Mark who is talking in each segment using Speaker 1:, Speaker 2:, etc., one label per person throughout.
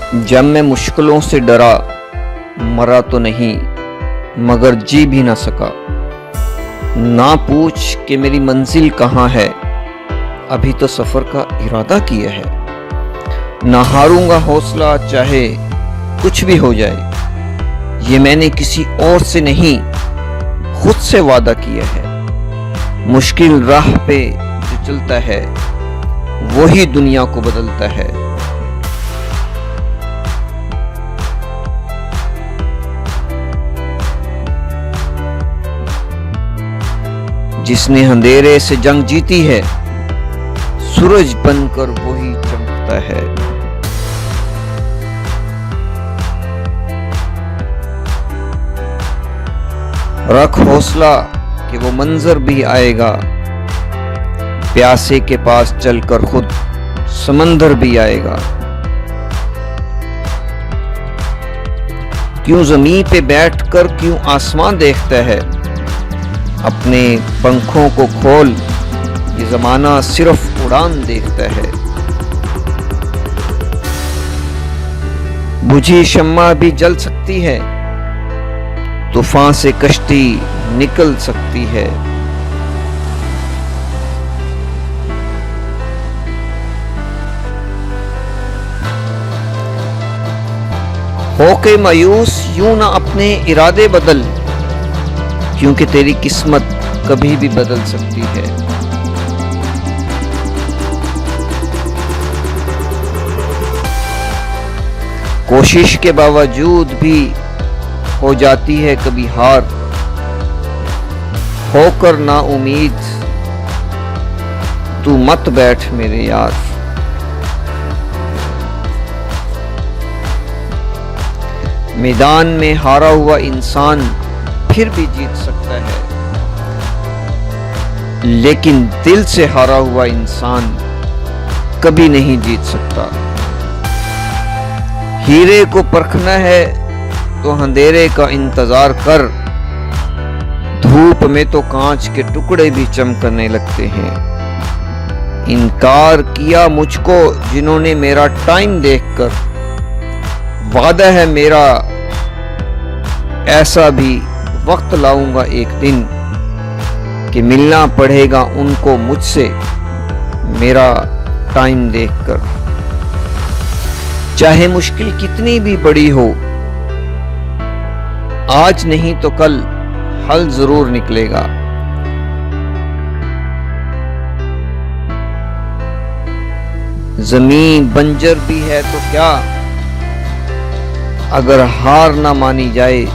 Speaker 1: जब मैं मुश्किलों से डरा, मरा तो नहीं मगर जी भी ना सका। ना पूछ कि मेरी मंजिल कहाँ है, अभी तो सफर का इरादा किया है। ना हारूंगा हौसला चाहे कुछ भी हो जाए, ये मैंने किसी और से नहीं खुद से वादा किया है। मुश्किल राह पे जो चलता है वही दुनिया को बदलता है। जिसने अंधेरे से जंग जीती है, सूरज बनकर वही चमकता है। रख हौसला कि वो मंजर भी आएगा, प्यासे के पास चलकर खुद समंदर भी आएगा। क्यों जमीन पे बैठकर क्यों आसमान देखता है, अपने पंखों को खोल, ये जमाना सिर्फ उड़ान देखता है। बुझी शम्मा भी जल सकती है, तूफान से कश्ती निकल सकती है। होके मायूस यूं ना अपने इरादे बदल, क्योंकि तेरी किस्मत कभी भी बदल सकती है। कोशिश के बावजूद भी हो जाती है कभी हार, होकर ना उम्मीद तू मत बैठ मेरे यार। मैदान में हारा हुआ इंसान फिर भी जीत सकता है, लेकिन दिल से हारा हुआ इंसान कभी नहीं जीत सकता। हीरे को परखना है तो अंधेरे का इंतजार कर, धूप में तो कांच के टुकड़े भी चमकने लगते हैं। इनकार किया मुझको जिन्होंने मेरा टाइम देखकर, वादा है मेरा ऐसा भी वक्त लाऊंगा एक दिन कि मिलना पड़ेगा उनको मुझसे मेरा टाइम देखकर। चाहे मुश्किल कितनी भी बड़ी हो, आज नहीं तो कल हल जरूर निकलेगा। जमीन बंजर भी है तो क्या, अगर हार ना मानी जाए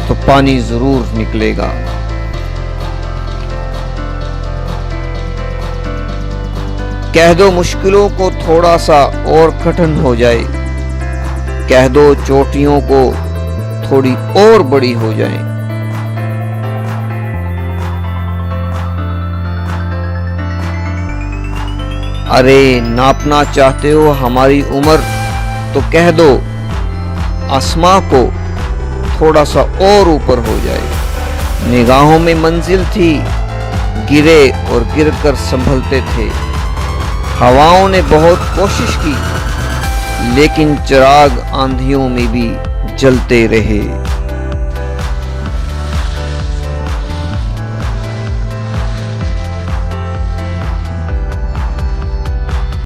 Speaker 1: तो पानी जरूर निकलेगा। कह दो मुश्किलों को थोड़ा सा और कठिन हो जाए, कह दो चोटियों को थोड़ी और बड़ी हो जाए। अरे नापना चाहते हो हमारी उम्र तो कह दो आसमां को थोड़ा सा और ऊपर हो जाए। निगाहों में मंजिल थी, गिरे और गिरकर संभलते थे। हवाओं ने बहुत कोशिश की, लेकिन चिराग आंधियों में भी जलते रहे।